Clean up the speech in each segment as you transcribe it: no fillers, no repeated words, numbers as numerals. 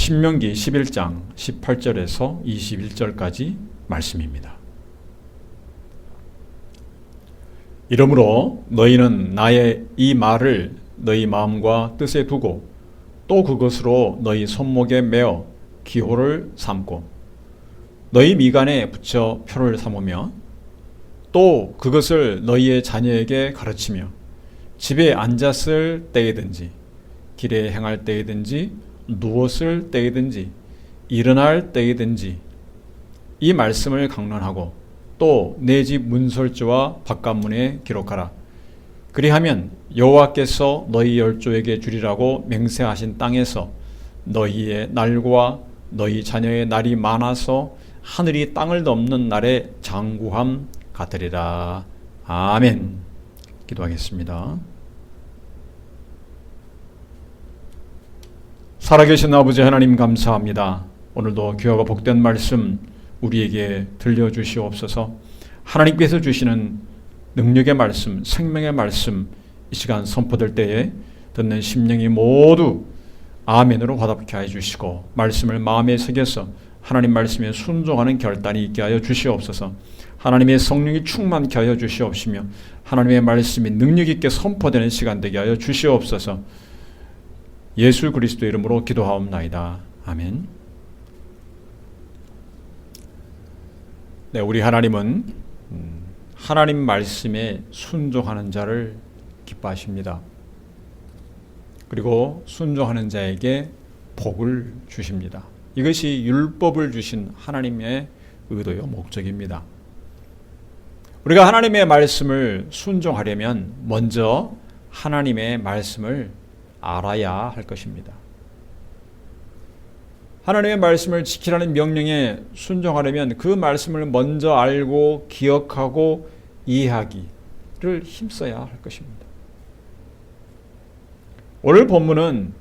신명기 11장 18절에서 21절까지 말씀입니다. 이러므로 너희는 나의 이 말을 너희 마음과 뜻에 두고 또 그것으로 너희 손목에 매어 기호를 삼고 너희 미간에 붙여 표를 삼으며 또 그것을 너희의 자녀에게 가르치며 집에 앉았을 때이든지 길에 행할 때이든지 누웠을 때이든지 일어날 때이든지 이 말씀을 강론하고 또 내 집 문설주와 바깥문에 기록하라. 그리하면 여호와께서 너희 열조에게 주리라고 맹세하신 땅에서 너희의 날과 너희 자녀의 날이 많아서 하늘이 땅을 넘는 날의 장구함 같으리라. 아멘. 기도하겠습니다. 살아계신 아버지 하나님 감사합니다. 오늘도 귀하고 복된 말씀 우리에게 들려주시옵소서. 하나님께서 주시는 능력의 말씀, 생명의 말씀 이 시간 선포될 때에 듣는 심령이 모두 아멘으로 화답케 해주시고 말씀을 마음에 새겨서 하나님 말씀에 순종하는 결단이 있게 하여 주시옵소서. 하나님의 성령이 충만케 하여 주시옵시며 하나님의 말씀이 능력 있게 선포되는 시간 되게 하여 주시옵소서. 예수 그리스도 이름으로 기도하옵나이다. 아멘. 네, 우리 하나님은 하나님 말씀에 순종하는 자를 기뻐하십니다. 그리고 순종하는 자에게 복을 주십니다. 이것이 율법을 주신 하나님의 의도요 목적입니다. 우리가 하나님의 말씀을 순종하려면 먼저 하나님의 말씀을 알아야 할 것입니다. 하나님의 말씀을 지키라는 명령에 순종하려면 그 말씀을 먼저 알고 기억하고 이해하기를 힘써야 할 것입니다. 오늘 본문은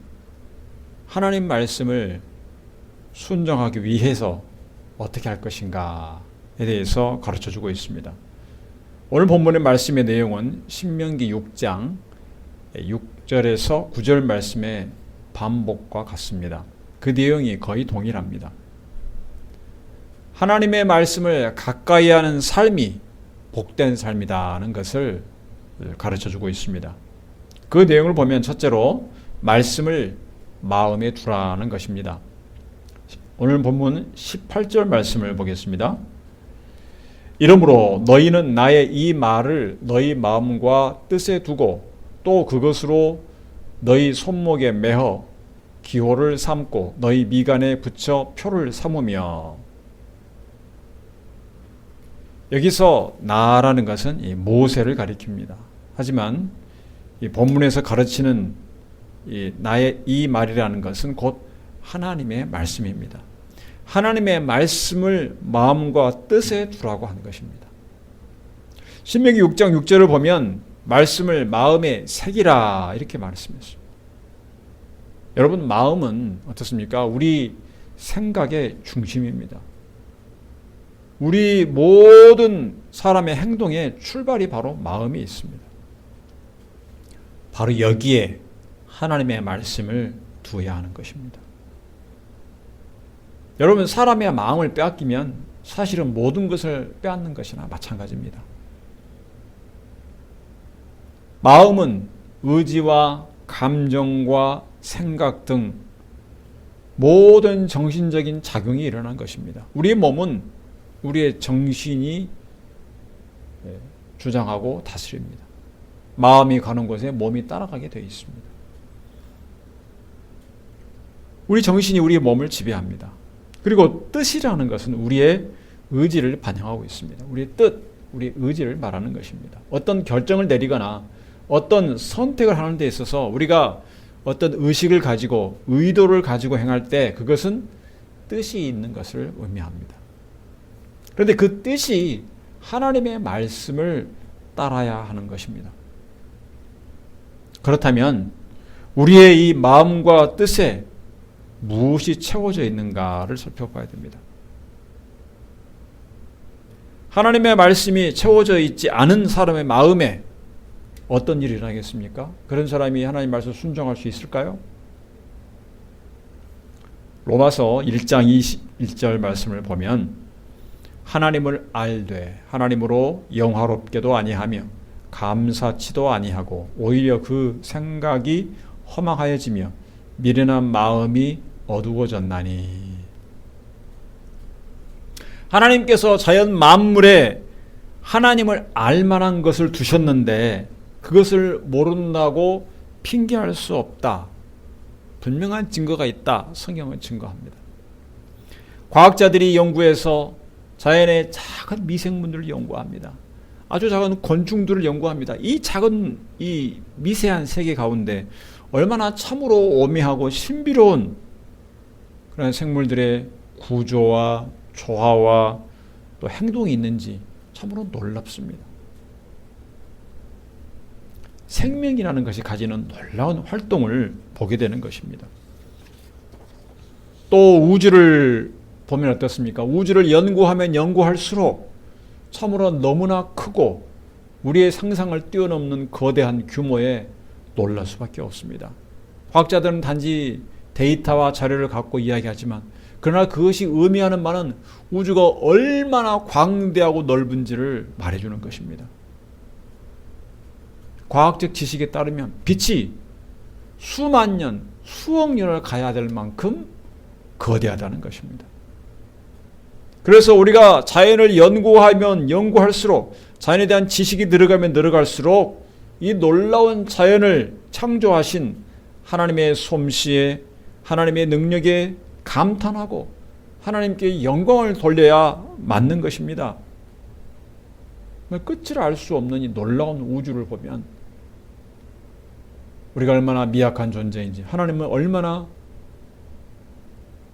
하나님 말씀을 순종하기 위해서 어떻게 할 것인가에 대해서 가르쳐주고 있습니다. 오늘 본문의 말씀의 내용은 신명기 6장 6절에서 9절 말씀의 반복과 같습니다. 그 내용이 거의 동일합니다. 하나님의 말씀을 가까이 하는 삶이 복된 삶이라는 것을 가르쳐주고 있습니다. 그 내용을 보면 첫째로 말씀을 마음에 두라는 것입니다. 오늘 본문 18절 말씀을 보겠습니다. 이러므로 너희는 나의 이 말을 너희 마음과 뜻에 두고 또 그것으로 너희 손목에 매어 기호를 삼고 너희 미간에 붙여 표를 삼으며. 여기서 나라는 것은 이 모세를 가리킵니다. 하지만 이 본문에서 가르치는 나의 이 말이라는 것은 곧 하나님의 말씀입니다. 하나님의 말씀을 마음과 뜻에 두라고 하는 것입니다. 신명기 6장 6절을 보면 말씀을 마음에 새기라 이렇게 말씀했습니다. 여러분, 마음은 어떻습니까? 우리 생각의 중심입니다. 우리 모든 사람의 행동의 출발이 바로 마음이 있습니다. 바로 여기에 하나님의 말씀을 두어야 하는 것입니다. 여러분, 사람의 마음을 빼앗기면 사실은 모든 것을 빼앗는 것이나 마찬가지입니다. 마음은 의지와 감정과 생각 등 모든 정신적인 작용이 일어난 것입니다. 우리의 몸은 우리의 정신이 주장하고 다스립니다. 마음이 가는 곳에 몸이 따라가게 되어 있습니다. 우리 정신이 우리의 몸을 지배합니다. 그리고 뜻이라는 것은 우리의 의지를 반영하고 있습니다. 우리의 뜻, 우리의 의지를 말하는 것입니다. 어떤 결정을 내리거나 어떤 선택을 하는 데 있어서 우리가 어떤 의식을 가지고 의도를 가지고 행할 때 그것은 뜻이 있는 것을 의미합니다. 그런데 그 뜻이 하나님의 말씀을 따라야 하는 것입니다. 그렇다면 우리의 이 마음과 뜻에 무엇이 채워져 있는가를 살펴봐야 됩니다. 하나님의 말씀이 채워져 있지 않은 사람의 마음에 어떤 일이 일어나겠습니까? 그런 사람이 하나님 말씀을 순종할 수 있을까요? 로마서 1장 21절 말씀을 보면 하나님을 알되 하나님으로 영화롭게도 아니하며 감사치도 아니하고 오히려 그 생각이 허망하여지며 미련한 마음이 어두워졌나니. 하나님께서 자연 만물에 하나님을 알만한 것을 두셨는데 그것을 모른다고 핑계할 수 없다. 분명한 증거가 있다. 성경은 증거합니다. 과학자들이 연구해서 자연의 작은 미생물들을 연구합니다. 아주 작은 곤충들을 연구합니다. 이 작은 이 미세한 세계 가운데 얼마나 참으로 오묘하고 신비로운 그런 생물들의 구조와 조화와 또 행동이 있는지 참으로 놀랍습니다. 생명이라는 것이 가지는 놀라운 활동을 보게 되는 것입니다. 또 우주를 보면 어떻습니까? 우주를 연구하면 연구할수록 참으로 너무나 크고 우리의 상상을 뛰어넘는 거대한 규모에 놀랄 수밖에 없습니다. 과학자들은 단지 데이터와 자료를 갖고 이야기하지만 그러나 그것이 의미하는 바는 우주가 얼마나 광대하고 넓은지를 말해주는 것입니다. 과학적 지식에 따르면 빛이 수만 년, 수억 년을 가야 될 만큼 거대하다는 것입니다. 그래서 우리가 자연을 연구하면 연구할수록 자연에 대한 지식이 늘어가면 늘어갈수록 이 놀라운 자연을 창조하신 하나님의 솜씨에 하나님의 능력에 감탄하고 하나님께 영광을 돌려야 맞는 것입니다. 끝을 알 수 없는 이 놀라운 우주를 보면 우리가 얼마나 미약한 존재인지 하나님은 얼마나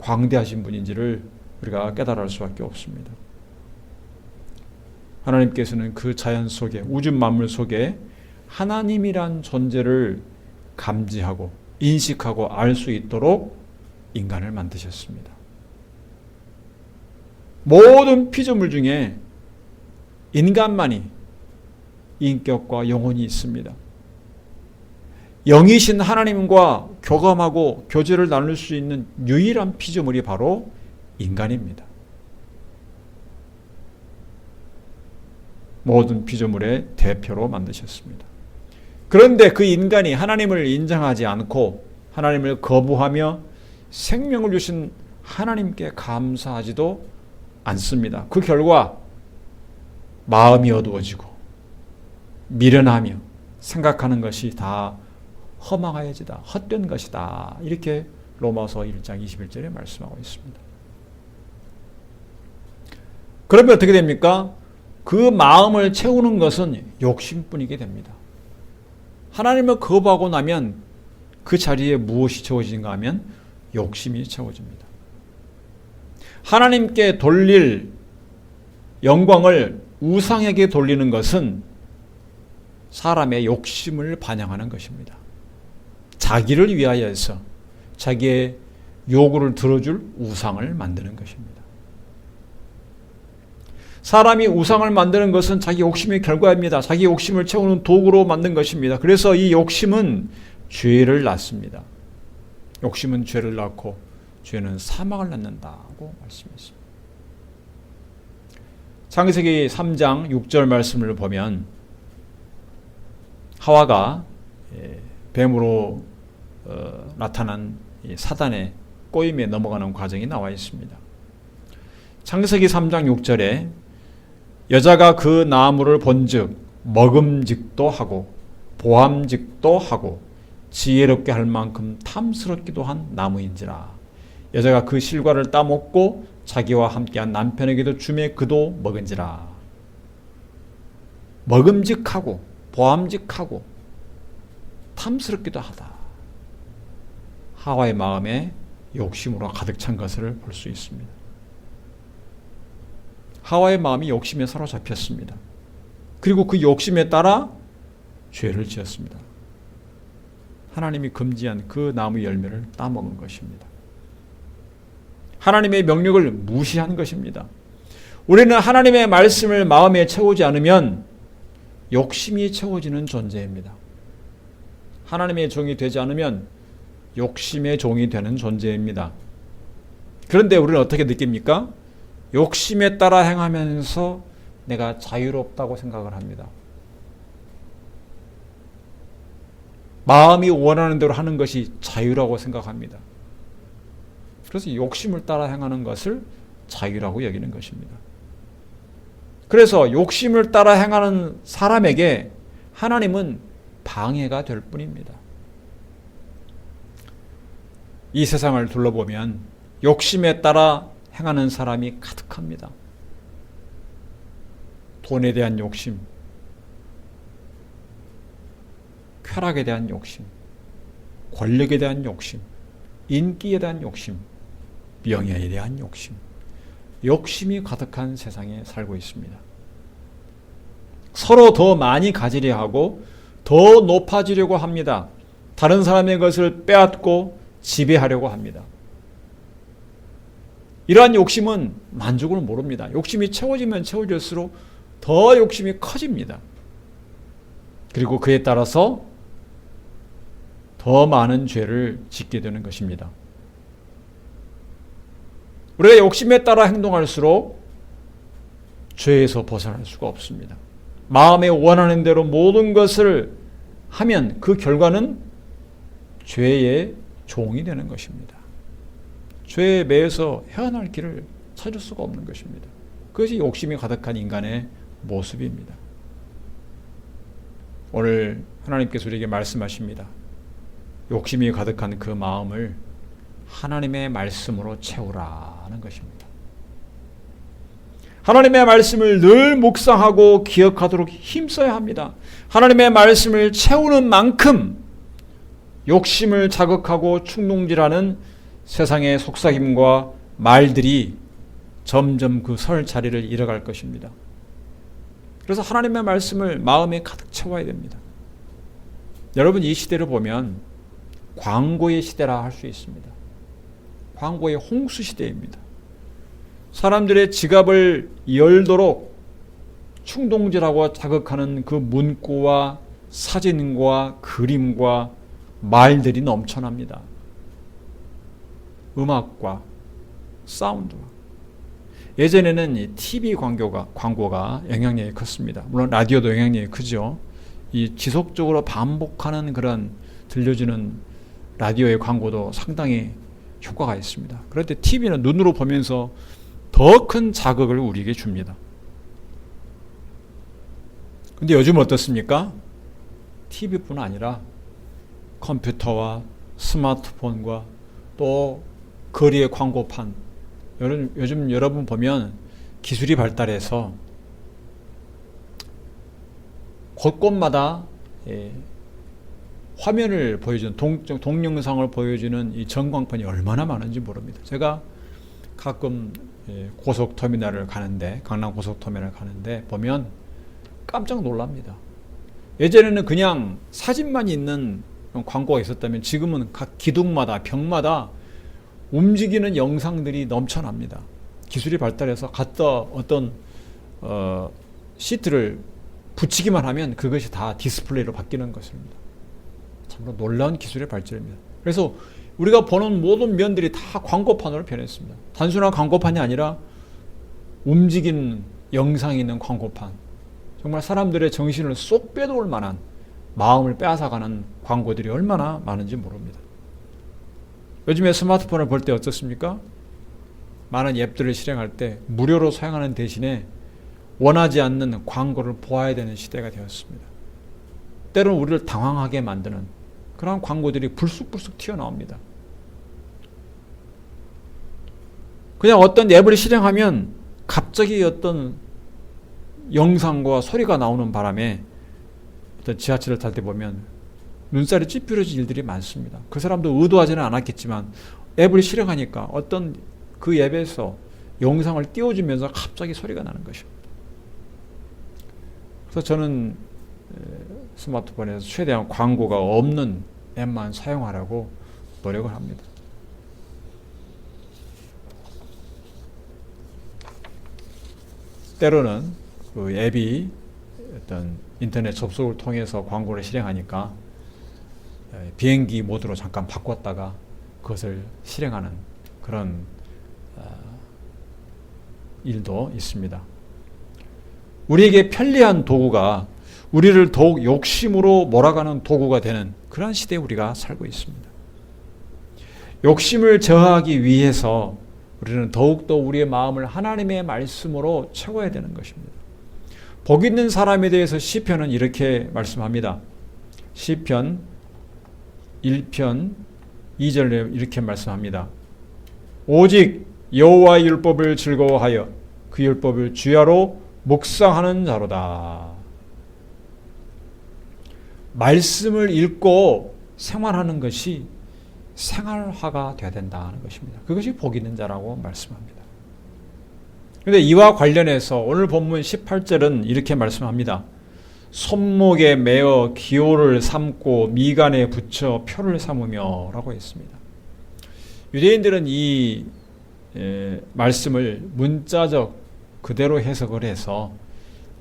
광대하신 분인지를 우리가 깨달을 수밖에 없습니다. 하나님께서는 그 자연 속에 우주 만물 속에 하나님이란 존재를 감지하고 인식하고 알 수 있도록 인간을 만드셨습니다. 모든 피조물 중에 인간만이 인격과 영혼이 있습니다. 영이신 하나님과 교감하고 교제를 나눌 수 있는 유일한 피조물이 바로 인간입니다. 모든 피조물의 대표로 만드셨습니다. 그런데 그 인간이 하나님을 인정하지 않고 하나님을 거부하며 생명을 주신 하나님께 감사하지도 않습니다. 그 결과 마음이 어두워지고 미련하며 생각하는 것이 다 허망하여지다, 헛된 것이다. 이렇게 로마서 1장 21절에 말씀하고 있습니다. 그러면 어떻게 됩니까? 그 마음을 채우는 것은 욕심뿐이게 됩니다. 하나님을 거부하고 나면 그 자리에 무엇이 채워지는가 하면 욕심이 채워집니다. 하나님께 돌릴 영광을 우상에게 돌리는 것은 사람의 욕심을 반영하는 것입니다. 자기를 위하여서 자기의 요구를 들어줄 우상을 만드는 것입니다. 사람이 우상을 만드는 것은 자기 욕심의 결과입니다. 자기 욕심을 채우는 도구로 만든 것입니다. 그래서 이 욕심은 죄를 낳습니다. 욕심은 죄를 낳고 죄는 사망을 낳는다고 말씀했습니다. 창세기 3장 6절 말씀을 보면 하와가 뱀으로 나타난 사단의 꼬임에 넘어가는 과정이 나와 있습니다. 창세기 3장 6절에 여자가 그 나무를 본즉 먹음직도 하고 보암직도 하고 지혜롭게 할 만큼 탐스럽기도 한 나무인지라. 여자가 그 실과를 따먹고 자기와 함께한 남편에게도 주매 그도 먹은지라. 먹음직하고 보암직하고 탐스럽기도 하다. 하와의 마음에 욕심으로 가득 찬 것을 볼 수 있습니다. 하와의 마음이 욕심에 사로잡혔습니다. 그리고 그 욕심에 따라 죄를 지었습니다. 하나님이 금지한 그 나무 열매를 따먹은 것입니다. 하나님의 명령을 무시한 것입니다. 우리는 하나님의 말씀을 마음에 채우지 않으면 욕심이 채워지는 존재입니다. 하나님의 종이 되지 않으면 욕심의 종이 되는 존재입니다. 그런데 우리는 어떻게 느낍니까? 욕심에 따라 행하면서 내가 자유롭다고 생각을 합니다. 마음이 원하는 대로 하는 것이 자유라고 생각합니다. 그래서 욕심을 따라 행하는 것을 자유라고 여기는 것입니다. 그래서 욕심을 따라 행하는 사람에게 하나님은 방해가 될 뿐입니다. 이 세상을 둘러보면 욕심에 따라 행하는 사람이 가득합니다. 돈에 대한 욕심, 쾌락에 대한 욕심, 권력에 대한 욕심, 인기에 대한 욕심, 명예에 대한 욕심, 욕심이 가득한 세상에 살고 있습니다. 서로 더 많이 가지려 하고 더 높아지려고 합니다. 다른 사람의 것을 빼앗고 지배하려고 합니다. 이러한 욕심은 만족을 모릅니다. 욕심이 채워지면 채워질수록 더 욕심이 커집니다. 그리고 그에 따라서 더 많은 죄를 짓게 되는 것입니다. 우리가 욕심에 따라 행동할수록 죄에서 벗어날 수가 없습니다. 마음에 원하는 대로 모든 것을 하면 그 결과는 죄의 종이 되는 것입니다. 죄에 매여서 헤어날 길을 찾을 수가 없는 것입니다. 그것이 욕심이 가득한 인간의 모습입니다. 오늘 하나님께서 우리에게 말씀하십니다. 욕심이 가득한 그 마음을 하나님의 말씀으로 채우라는 것입니다. 하나님의 말씀을 늘 묵상하고 기억하도록 힘써야 합니다. 하나님의 말씀을 채우는 만큼 욕심을 자극하고 충동질하는 세상의 속삭임과 말들이 점점 그 설 자리를 잃어갈 것입니다. 그래서 하나님의 말씀을 마음에 가득 채워야 됩니다. 여러분, 이 시대를 보면 광고의 시대라 할 수 있습니다. 광고의 홍수 시대입니다. 사람들의 지갑을 열도록 충동질하고 자극하는 그 문구와 사진과 그림과 말들이 넘쳐납니다. 음악과 사운드와. 예전에는 이 TV 광고가 영향력이 컸습니다. 물론 라디오도 영향력이 크죠. 이 지속적으로 반복하는 그런 들려주는 라디오의 광고도 상당히 효과가 있습니다. 그런데 TV는 눈으로 보면서 더 큰 자극을 우리에게 줍니다. 근데 요즘 어떻습니까? TV뿐 아니라 컴퓨터와 스마트폰과 또 거리의 광고판, 요즘 여러분 보면 기술이 발달해서 곳곳마다 화면을 보여주는 동영상을 보여주는 이 전광판이 얼마나 많은지 모릅니다. 제가 가끔 고속터미널을 가는데, 강남 고속터미널을 가는데 보면 깜짝 놀랍니다. 예전에는 그냥 사진만 있는 광고가 있었다면 지금은 각 기둥마다 벽마다 움직이는 영상들이 넘쳐납니다. 기술이 발달해서 갖다 어떤 시트를 붙이기만 하면 그것이 다 디스플레이로 바뀌는 것입니다. 참으로 놀라운 기술의 발전입니다. 그래서 우리가 보는 모든 면들이 다 광고판으로 변했습니다. 단순한 광고판이 아니라 움직이는 영상이 있는 광고판, 정말 사람들의 정신을 쏙 빼놓을 만한, 마음을 빼앗아가는 광고들이 얼마나 많은지 모릅니다. 요즘에 스마트폰을 볼 때 어떻습니까? 많은 앱들을 실행할 때 무료로 사용하는 대신에 원하지 않는 광고를 보아야 되는 시대가 되었습니다. 때로는 우리를 당황하게 만드는 그런 광고들이 불쑥불쑥 튀어나옵니다. 그냥 어떤 앱을 실행하면 갑자기 어떤 영상과 소리가 나오는 바람에 어떤 지하철을 탈 때 보면 눈살이 찌푸려질 일들이 많습니다. 그 사람도 의도하지는 않았겠지만 앱을 실행하니까 어떤 그 앱에서 영상을 띄워주면서 갑자기 소리가 나는 것입니다. 그래서 저는 스마트폰에서 최대한 광고가 없는 앱만 사용하려고 노력을 합니다. 때로는 그 앱이 어떤 인터넷 접속을 통해서 광고를 실행하니까 비행기 모드로 잠깐 바꿨다가 그것을 실행하는 그런 일도 있습니다. 우리에게 편리한 도구가 우리를 더욱 욕심으로 몰아가는 도구가 되는 그런 시대에 우리가 살고 있습니다. 욕심을 저하기 위해서 우리는 더욱더 우리의 마음을 하나님의 말씀으로 채워야 되는 것입니다. 복 있는 사람에 대해서 시편은 이렇게 말씀합니다. 시편 1편 2절에 이렇게 말씀합니다. 오직 여호와의 율법을 즐거워하여 그 율법을 주야로 묵상하는 자로다. 말씀을 읽고 생활하는 것이 생활화가 되어야 된다는 것입니다. 그것이 복 있는 자라고 말씀합니다. 그런데 이와 관련해서 오늘 본문 18절은 이렇게 말씀합니다. 손목에 매어 기호를 삼고 미간에 붙여 표를 삼으며 라고 했습니다. 유대인들은 이 말씀을 문자적 그대로 해석을 해서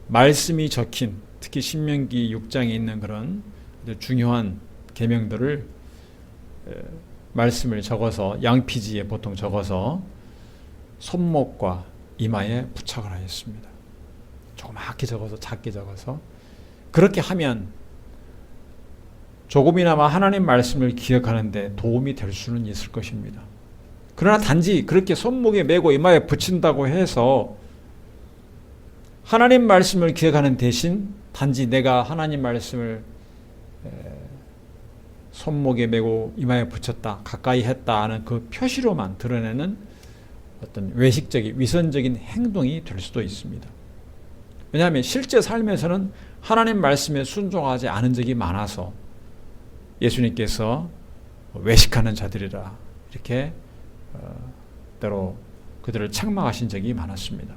말씀이 적힌 특히 신명기 6장에 있는 그런 중요한 계명들을 말씀을 적어서 양피지에 보통 적어서 손목과 이마에 부착을 하였습니다. 조그맣게 적어서 작게 적어서 그렇게 하면 조금이나마 하나님 말씀을 기억하는 데 도움이 될 수는 있을 것입니다. 그러나 단지 그렇게 손목에 메고 이마에 붙인다고 해서 하나님 말씀을 기억하는 대신 단지 내가 하나님 말씀을 손목에 메고 이마에 붙였다, 가까이 했다 하는 그 표시로만 드러내는 어떤 외식적인, 위선적인 행동이 될 수도 있습니다. 왜냐하면 실제 삶에서는 하나님 말씀에 순종하지 않은 적이 많아서 예수님께서 외식하는 자들이라 이렇게 때로 그들을 책망하신 적이 많았습니다.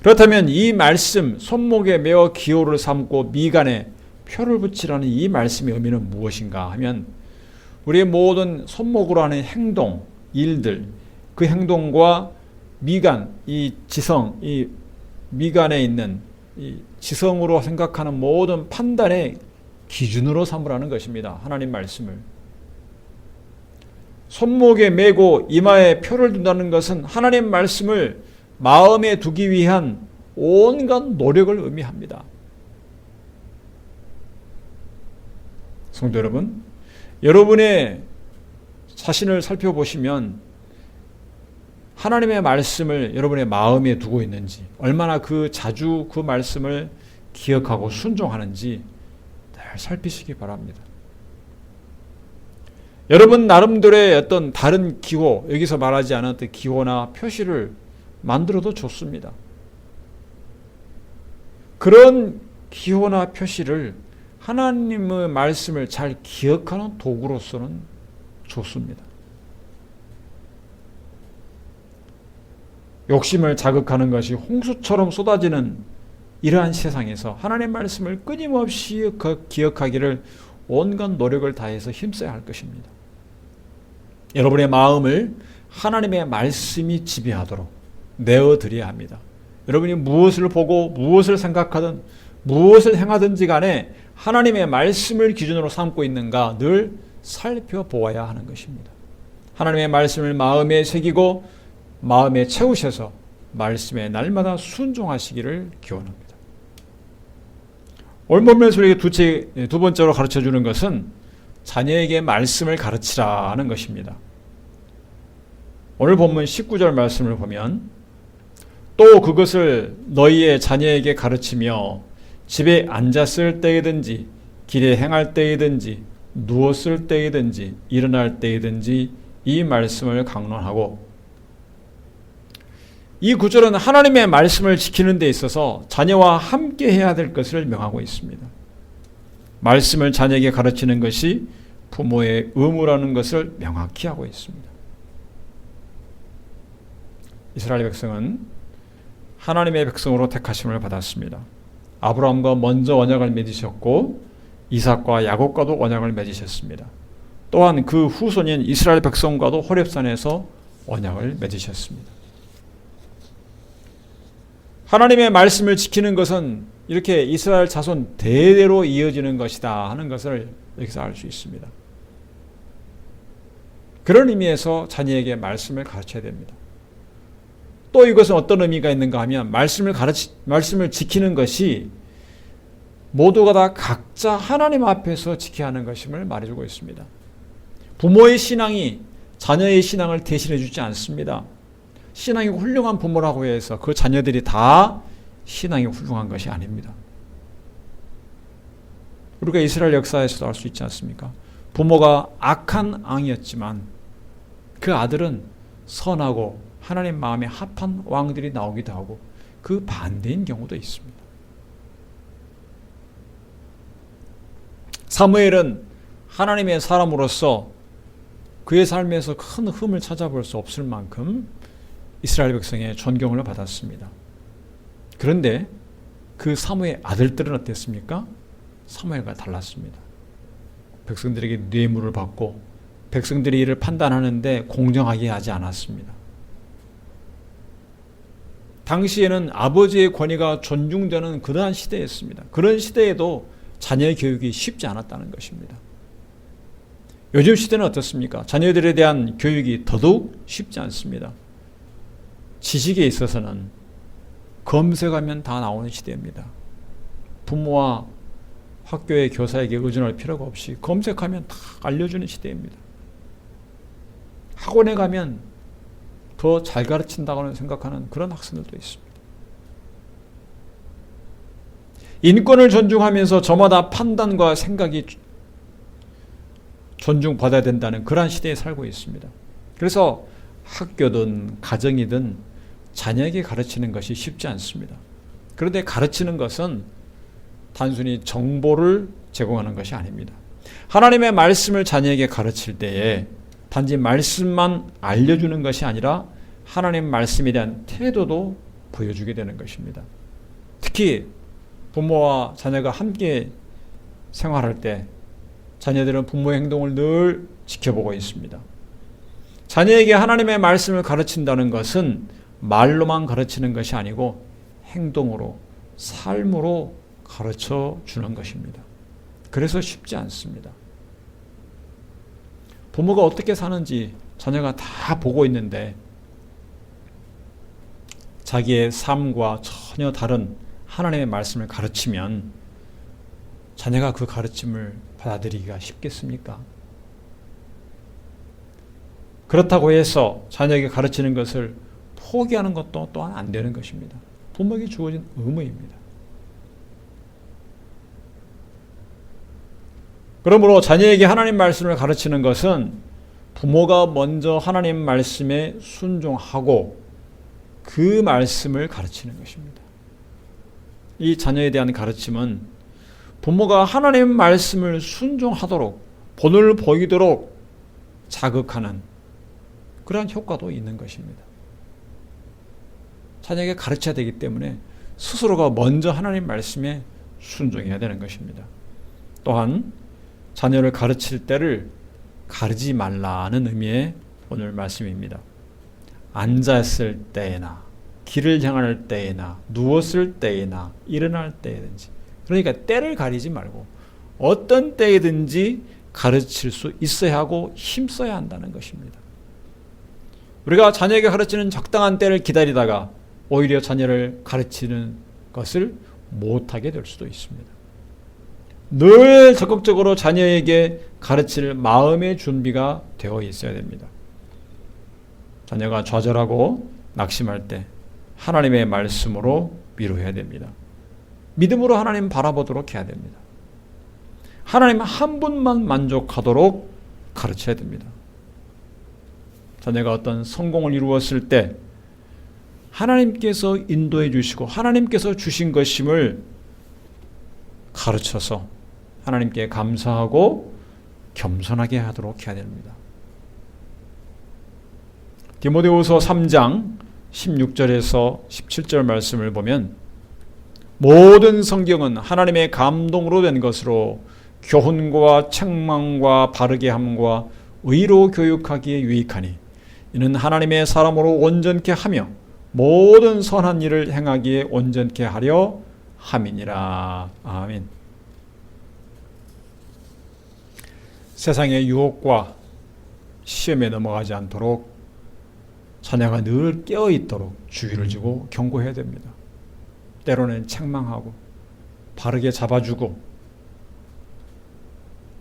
그렇다면 이 말씀, 손목에 메어 기호를 삼고 미간에 표를 붙이라는 이 말씀의 의미는 무엇인가 하면 우리의 모든 손목으로 하는 행동, 일들, 그 행동과 미간, 이 지성, 이 미간에 있는 이 지성으로 생각하는 모든 판단의 기준으로 삼으라는 것입니다. 하나님 말씀을. 손목에 메고 이마에 표를 둔다는 것은 하나님 말씀을 마음에 두기 위한 온갖 노력을 의미합니다. 성도 여러분, 여러분의 자신을 살펴보시면 하나님의 말씀을 여러분의 마음에 두고 있는지, 얼마나 자주 그 말씀을 기억하고 순종하는지 잘 살피시기 바랍니다. 여러분 나름대로의 어떤 다른 기호, 여기서 말하지 않았던 기호나 표시를 만들어도 좋습니다. 그런 기호나 표시를 하나님의 말씀을 잘 기억하는 도구로서는 좋습니다. 욕심을 자극하는 것이 홍수처럼 쏟아지는 이러한 세상에서 하나님의 말씀을 끊임없이 기억하기를 온갖 노력을 다해서 힘써야 할 것입니다. 여러분의 마음을 하나님의 말씀이 지배하도록 내어드려야 합니다. 여러분이 무엇을 보고 무엇을 생각하든 무엇을 행하든지 간에 하나님의 말씀을 기준으로 삼고 있는가 늘 살펴보아야 하는 것입니다. 하나님의 말씀을 마음에 새기고 마음에 채우셔서 말씀에 날마다 순종하시기를 기원합니다. 오늘 본문에서 우리에게 두 번째로 가르쳐주는 것은 자녀에게 말씀을 가르치라는 것입니다. 오늘 본문 19절 말씀을 보면 또 그것을 너희의 자녀에게 가르치며 집에 앉았을 때이든지 길에 행할 때이든지 누웠을 때이든지 일어날 때이든지 이 말씀을 강론하고, 이 구절은 하나님의 말씀을 지키는 데 있어서 자녀와 함께 해야 될 것을 명하고 있습니다. 말씀을 자녀에게 가르치는 것이 부모의 의무라는 것을 명확히 하고 있습니다. 이스라엘 백성은 하나님의 백성으로 택하심을 받았습니다. 아브라함과 먼저 언약을 맺으셨고 이삭과 야곱과도 언약을 맺으셨습니다. 또한 그 후손인 이스라엘 백성과도 호렙산에서 언약을 맺으셨습니다. 하나님의 말씀을 지키는 것은 이렇게 이스라엘 자손 대대로 이어지는 것이다 하는 것을 여기서 알 수 있습니다. 그런 의미에서 자녀에게 말씀을 가르쳐야 됩니다. 또 이것은 어떤 의미가 있는가 하면 말씀을 지키는 것이 모두가 다 각자 하나님 앞에서 지켜야 하는 것임을 말해주고 있습니다. 부모의 신앙이 자녀의 신앙을 대신해 주지 않습니다. 신앙이 훌륭한 부모라고 해서 그 자녀들이 다 신앙이 훌륭한 것이 아닙니다. 우리가 이스라엘 역사에서도 알 수 있지 않습니까? 부모가 악한 왕이었지만 그 아들은 선하고 하나님 마음에 합한 왕들이 나오기도 하고 그 반대인 경우도 있습니다. 사무엘은 하나님의 사람으로서 그의 삶에서 큰 흠을 찾아볼 수 없을 만큼 이스라엘 백성의 존경을 받았습니다. 그런데 그 사무의 아들들은 어땠습니까? 사무엘과 달랐습니다. 백성들에게 뇌물을 받고 백성들이 이를 판단하는데 공정하게 하지 않았습니다. 당시에는 아버지의 권위가 존중되는 그러한 시대였습니다. 그런 시대에도 자녀의 교육이 쉽지 않았다는 것입니다. 요즘 시대는 어떻습니까? 자녀들에 대한 교육이 더더욱 쉽지 않습니다. 지식에 있어서는 검색하면 다 나오는 시대입니다. 부모와 학교의 교사에게 의존할 필요가 없이 검색하면 다 알려주는 시대입니다. 학원에 가면 더 잘 가르친다고 생각하는 그런 학생들도 있습니다. 인권을 존중하면서 저마다 판단과 생각이 존중받아야 된다는 그러한 시대에 살고 있습니다. 그래서 학교든 가정이든 자녀에게 가르치는 것이 쉽지 않습니다. 그런데 가르치는 것은 단순히 정보를 제공하는 것이 아닙니다. 하나님의 말씀을 자녀에게 가르칠 때에 단지 말씀만 알려주는 것이 아니라 하나님 말씀에 대한 태도도 보여주게 되는 것입니다. 특히 부모와 자녀가 함께 생활할 때 자녀들은 부모의 행동을 늘 지켜보고 있습니다. 자녀에게 하나님의 말씀을 가르친다는 것은 말로만 가르치는 것이 아니고 행동으로, 삶으로 가르쳐 주는 것입니다. 그래서 쉽지 않습니다. 부모가 어떻게 사는지 자녀가 다 보고 있는데 자기의 삶과 전혀 다른 하나님의 말씀을 가르치면 자녀가 그 가르침을 받아들이기가 쉽겠습니까? 그렇다고 해서 자녀에게 가르치는 것을 포기하는 것도 또한 안 되는 것입니다. 부모에게 주어진 의무입니다. 그러므로 자녀에게 하나님 말씀을 가르치는 것은 부모가 먼저 하나님 말씀에 순종하고 그 말씀을 가르치는 것입니다. 이 자녀에 대한 가르침은 부모가 하나님 말씀을 순종하도록 본을 보이도록 자극하는 그러한 효과도 있는 것입니다. 자녀에게 가르쳐야 되기 때문에 스스로가 먼저 하나님 말씀에 순종해야 되는 것입니다. 또한 자녀를 가르칠 때를 가르지 말라는 의미의 오늘 말씀입니다. 앉았을 때에나 길을 향할 때에나 누웠을 때에나 일어날 때든지, 그러니까 때를 가리지 말고 어떤 때이든지 가르칠 수 있어야 하고 힘써야 한다는 것입니다. 우리가 자녀에게 가르치는 적당한 때를 기다리다가 오히려 자녀를 가르치는 것을 못하게 될 수도 있습니다. 늘 적극적으로 자녀에게 가르칠 마음의 준비가 되어 있어야 됩니다. 자녀가 좌절하고 낙심할 때 하나님의 말씀으로 위로해야 됩니다. 믿음으로 하나님 바라보도록 해야 됩니다. 하나님 한 분만 만족하도록 가르쳐야 됩니다. 자녀가 어떤 성공을 이루었을 때 하나님께서 인도해 주시고 하나님께서 주신 것임을 가르쳐서 하나님께 감사하고 겸손하게 하도록 해야 됩니다. 디모데후서 3장 16절에서 17절 말씀을 보면 모든 성경은 하나님의 감동으로 된 것으로 교훈과 책망과 바르게 함과 의로 교육하기에 유익하니 이는 하나님의 사람으로 온전케 하며 모든 선한 일을 행하기에 온전케 하려 함이니라. 아멘. 세상의 유혹과 시험에 넘어가지 않도록 자녀가 늘 깨어있도록 주의를 주고 경고해야 됩니다. 때로는 책망하고 바르게 잡아주고,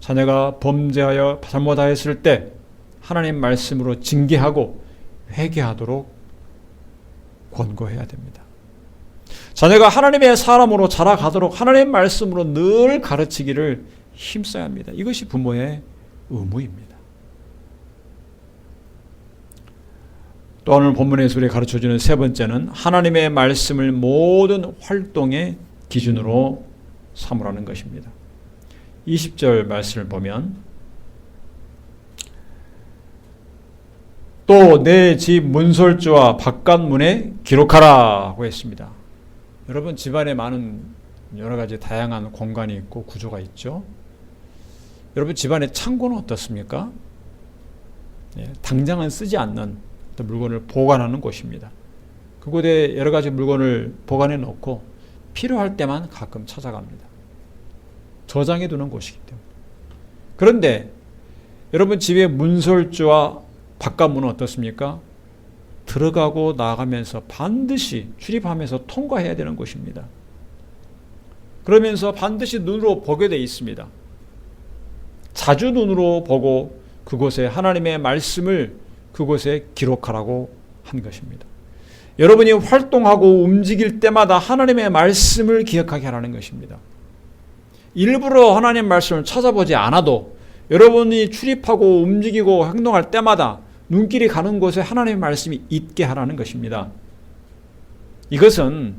자녀가 범죄하여 잘못하였을 때 하나님 말씀으로 징계하고 회개하도록 권고해야 됩니다. 자녀가 하나님의 사람으로 자라가도록 하나님의 말씀으로 늘 가르치기를 힘써야 합니다. 이것이 부모의 의무입니다. 또 오늘 본문에서 우리가 가르쳐주는 세 번째는 하나님의 말씀을 모든 활동의 기준으로 삼으라는 것입니다. 20절 말씀을 보면 또 내 집 문설주와 바깥문에 기록하라 고 했습니다. 여러분, 집안에 많은 여러 가지 다양한 공간이 있고 구조가 있죠. 여러분, 집안의 창고는 어떻습니까? 당장은 쓰지 않는 물건을 보관하는 곳입니다. 그곳에 여러 가지 물건을 보관해 놓고 필요할 때만 가끔 찾아갑니다. 저장해 두는 곳이기 때문에. 그런데 여러분, 집의 문설주와 바깥문은 어떻습니까? 들어가고 나가면서 반드시 출입하면서 통과해야 되는 곳입니다. 그러면서 반드시 눈으로 보게 되어 있습니다. 자주 눈으로 보고 그곳에 하나님의 말씀을 그곳에 기록하라고 한 것입니다. 여러분이 활동하고 움직일 때마다 하나님의 말씀을 기억하게 하라는 것입니다. 일부러 하나님 말씀을 찾아보지 않아도 여러분이 출입하고 움직이고 행동할 때마다 눈길이 가는 곳에 하나님의 말씀이 있게 하라는 것입니다. 이것은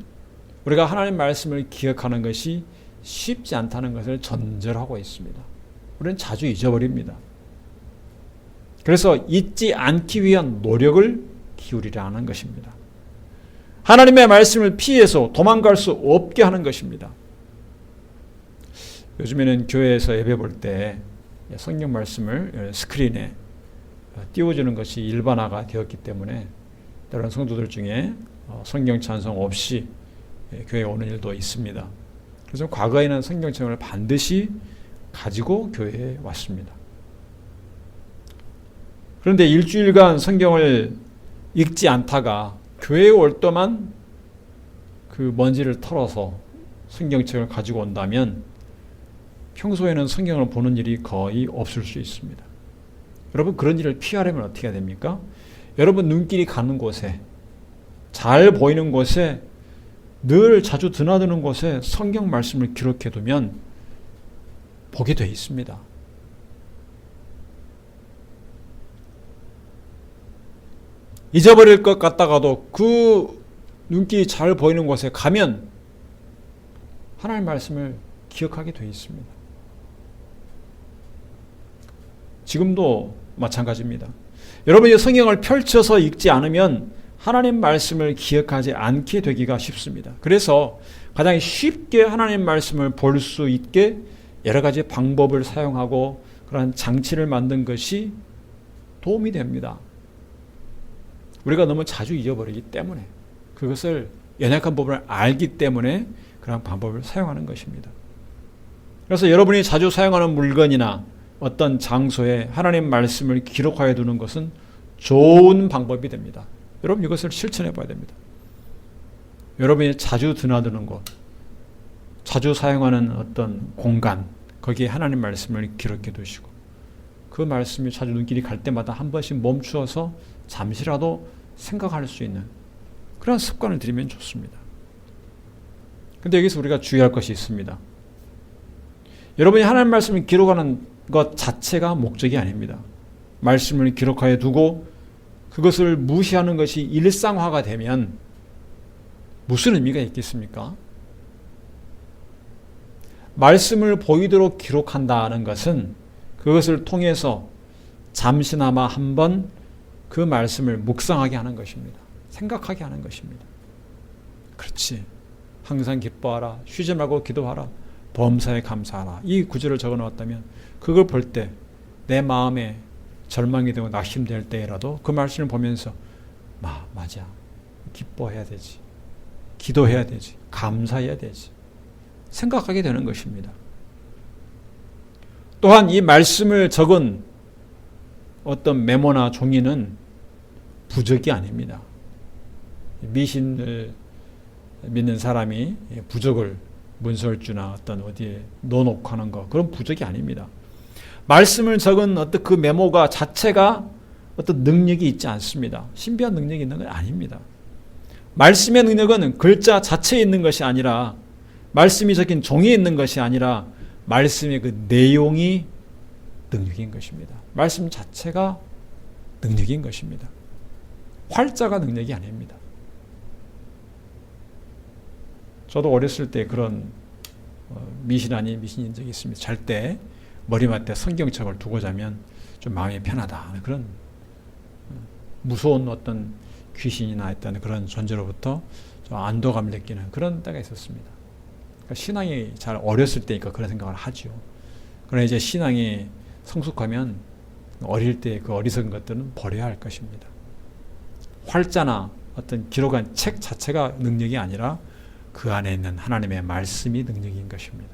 우리가 하나님 말씀을 기억하는 것이 쉽지 않다는 것을 전제하고 있습니다. 우리는 자주 잊어버립니다. 그래서 잊지 않기 위한 노력을 기울이라는 것입니다. 하나님의 말씀을 피해서 도망갈 수 없게 하는 것입니다. 요즘에는 교회에서 예배 볼 때 성경 말씀을 스크린에 띄워주는 것이 일반화가 되었기 때문에 다른 성도들 중에 성경 찬송 없이 교회에 오는 일도 있습니다. 그래서 과거에는 성경 찬송을 반드시 가지고 교회에 왔습니다. 그런데 일주일간 성경을 읽지 않다가 교회에 올 때만 그 먼지를 털어서 성경책을 가지고 온다면 평소에는 성경을 보는 일이 거의 없을 수 있습니다. 여러분, 그런 일을 피하려면 어떻게 해야 됩니까? 여러분 눈길이 가는 곳에, 잘 보이는 곳에, 늘 자주 드나드는 곳에 성경 말씀을 기록해 두면 보게 되어 있습니다. 잊어버릴 것 같다가도 그 눈길이 잘 보이는 곳에 가면 하나님의 말씀을 기억하게 되어 있습니다. 지금도 마찬가지입니다. 여러분이 성경을 펼쳐서 읽지 않으면 하나님 말씀을 기억하지 않게 되기가 쉽습니다. 그래서 가장 쉽게 하나님 말씀을 볼 수 있게 여러 가지 방법을 사용하고 그런 장치를 만든 것이 도움이 됩니다. 우리가 너무 자주 잊어버리기 때문에, 그것을 연약한 부분을 알기 때문에 그런 방법을 사용하는 것입니다. 그래서 여러분이 자주 사용하는 물건이나 어떤 장소에 하나님 말씀을 기록하여 두는 것은 좋은 방법이 됩니다. 여러분, 이것을 실천해 봐야 됩니다. 여러분이 자주 드나드는 곳, 자주 사용하는 어떤 공간, 거기에 하나님 말씀을 기록해 두시고 그 말씀이 자주 눈길이 갈 때마다 한 번씩 멈추어서 잠시라도 생각할 수 있는 그런 습관을 들이면 좋습니다. 그런데 여기서 우리가 주의할 것이 있습니다. 여러분이 하나님 말씀을 기록하는 것 자체가 목적이 아닙니다. 말씀을 기록하여 두고 그것을 무시하는 것이 일상화가 되면 무슨 의미가 있겠습니까? 말씀을 보이도록 기록한다는 것은 그것을 통해서 잠시나마 한번 그 말씀을 묵상하게 하는 것입니다. 생각하게 하는 것입니다. 그렇지. 항상 기뻐하라. 쉬지 말고 기도하라. 범사에 감사하라. 이 구절을 적어 놓았다면 그걸 볼 때 내 마음에 절망이 되고 낙심될 때라도 그 말씀을 보면서 맞아. 기뻐해야 되지. 기도해야 되지. 감사해야 되지. 생각하게 되는 것입니다. 또한 이 말씀을 적은 어떤 메모나 종이는 부적이 아닙니다. 미신을 믿는 사람이 부적을 문설주나 어떤 어디에 넣어놓고 하는 거, 그런 부적이 아닙니다. 말씀을 적은 어떤 그 메모가 자체가 어떤 능력이 있지 않습니다. 신비한 능력이 있는 건 아닙니다. 말씀의 능력은 글자 자체에 있는 것이 아니라, 말씀이 적힌 종이에 있는 것이 아니라 말씀의 그 내용이 능력인 것입니다. 말씀 자체가 능력인 것입니다. 활자가 능력이 아닙니다. 저도 어렸을 때 그런 미신 아닌 미신인 적이 있습니다. 잘 때 머리맡에 성경책을 두고 자면 좀 마음이 편하다. 그런 무서운 어떤 귀신이나 했던 그런 존재로부터 좀 안도감을 느끼는 그런 때가 있었습니다. 그러니까 신앙이 잘 어렸을 때니까 그런 생각을 하죠. 그러나 이제 신앙이 성숙하면 어릴 때 그 어리석은 것들은 버려야 할 것입니다. 활자나 어떤 기록한 책 자체가 능력이 아니라 그 안에 있는 하나님의 말씀이 능력인 것입니다.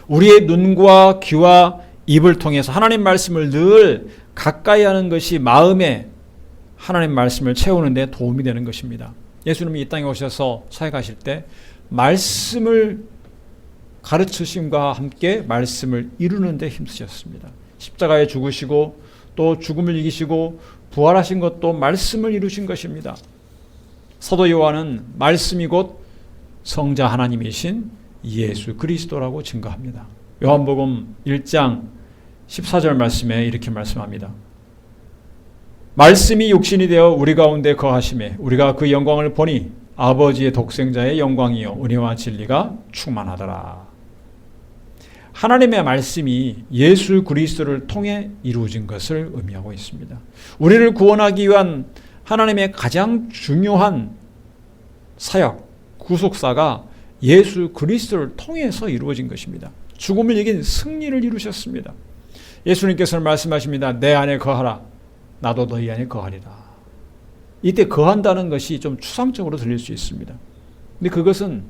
우리의 눈과 귀와 입을 통해서 하나님 말씀을 늘 가까이 하는 것이 마음에 하나님 말씀을 채우는 데 도움이 되는 것입니다. 예수님이 이 땅에 오셔서 사역하실 때 말씀을 가르치심과 함께 말씀을 이루는 데 힘쓰셨습니다. 십자가에 죽으시고 또 죽음을 이기시고 부활하신 것도 말씀을 이루신 것입니다. 사도 요한은 말씀이 곧 성자 하나님이신 예수 그리스도라고 증거합니다. 요한복음 1장 14절 말씀에 이렇게 말씀합니다. 말씀이 육신이 되어 우리 가운데 거하심에 우리가 그 영광을 보니 아버지의 독생자의 영광이요 은혜와 진리가 충만하더라. 하나님의 말씀이 예수 그리스도를 통해 이루어진 것을 의미하고 있습니다. 우리를 구원하기 위한 하나님의 가장 중요한 사역, 구속사가 예수 그리스도를 통해서 이루어진 것입니다. 죽음을 이긴 승리를 이루셨습니다. 예수님께서는 말씀하십니다. 내 안에 거하라. 나도 너희 안에 거하리라. 이때 거한다는 것이 좀 추상적으로 들릴 수 있습니다. 근데 그것은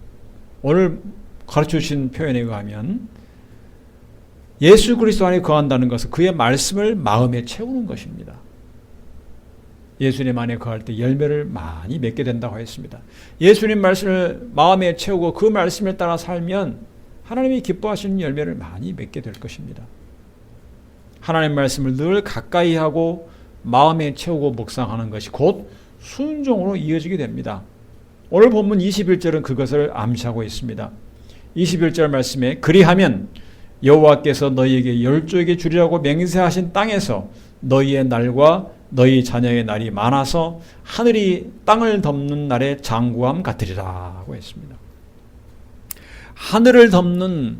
오늘 가르쳐 주신 표현에 의하면 예수 그리스도 안에 거한다는 것은 그의 말씀을 마음에 채우는 것입니다. 예수님 안에 거할 때 열매를 많이 맺게 된다고 했습니다. 예수님 말씀을 마음에 채우고 그 말씀을 따라 살면 하나님이 기뻐하시는 열매를 많이 맺게 될 것입니다. 하나님 말씀을 늘 가까이 하고 마음에 채우고 묵상하는 것이 곧 순종으로 이어지게 됩니다. 오늘 본문 21절은 그것을 암시하고 있습니다. 21절 말씀에 그리하면 여호와께서 너희에게 열조에게 주리라고 맹세하신 땅에서 너희의 날과 너희 자녀의 날이 많아서 하늘이 땅을 덮는 날의 장구함 같으리라 하고 했습니다. 하늘을 덮는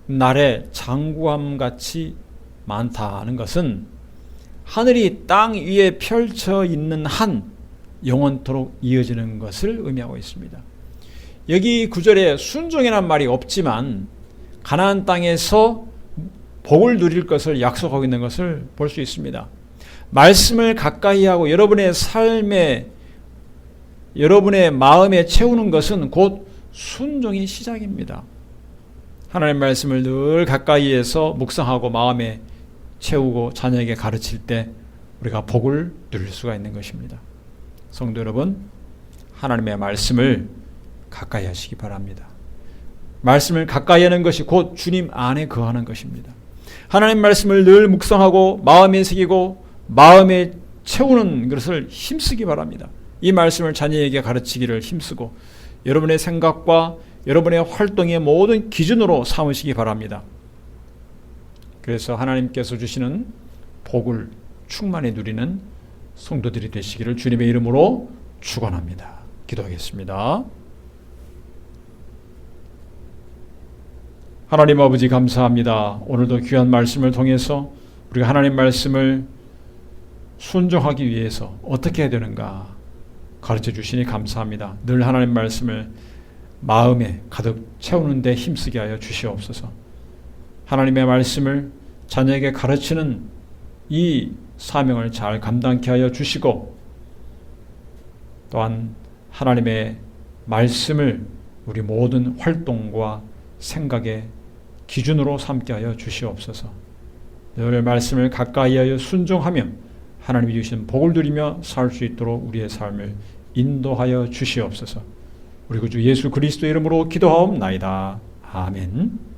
날의 장구함 같이 많다는 것은 하늘이 땅 위에 펼쳐 있는 한 영원토록 이어지는 것을 의미하고 있습니다. 여기 구절에 순종이라는 말이 없지만 가나안 땅에서 복을 누릴 것을 약속하고 있는 것을 볼 수 있습니다. 말씀을 가까이 하고 여러분의 삶에 여러분의 마음에 채우는 것은 곧 순종의 시작입니다. 하나님의 말씀을 늘 가까이에서 묵상하고 마음에 채우고 자녀에게 가르칠 때 우리가 복을 누릴 수가 있는 것입니다. 성도 여러분, 하나님의 말씀을 가까이 하시기 바랍니다. 말씀을 가까이 하는 것이 곧 주님 안에 거하는 것입니다. 하나님 말씀을 늘 묵상하고 마음에 새기고 마음에 채우는 것을 힘쓰기 바랍니다. 이 말씀을 자녀에게 가르치기를 힘쓰고 여러분의 생각과 여러분의 활동의 모든 기준으로 삼으시기 바랍니다. 그래서 하나님께서 주시는 복을 충만히 누리는 성도들이 되시기를 주님의 이름으로 축원합니다. 기도하겠습니다. 하나님 아버지 감사합니다. 오늘도 귀한 말씀을 통해서 우리가 하나님 말씀을 순종하기 위해서 어떻게 해야 되는가 가르쳐 주시니 감사합니다. 늘 하나님 말씀을 마음에 가득 채우는 데 힘쓰게 하여 주시옵소서. 하나님의 말씀을 자녀에게 가르치는 이 사명을 잘 감당케 하여 주시고 또한 하나님의 말씀을 우리 모든 활동과 생각의 기준으로 삼게 하여 주시옵소서. 늘 말씀을 가까이 하여 순종하며 하나님이 주신 복을 누리며 살 수 있도록 우리의 삶을 인도하여 주시옵소서. 우리 구주 예수 그리스도 이름으로 기도하옵나이다. 아멘.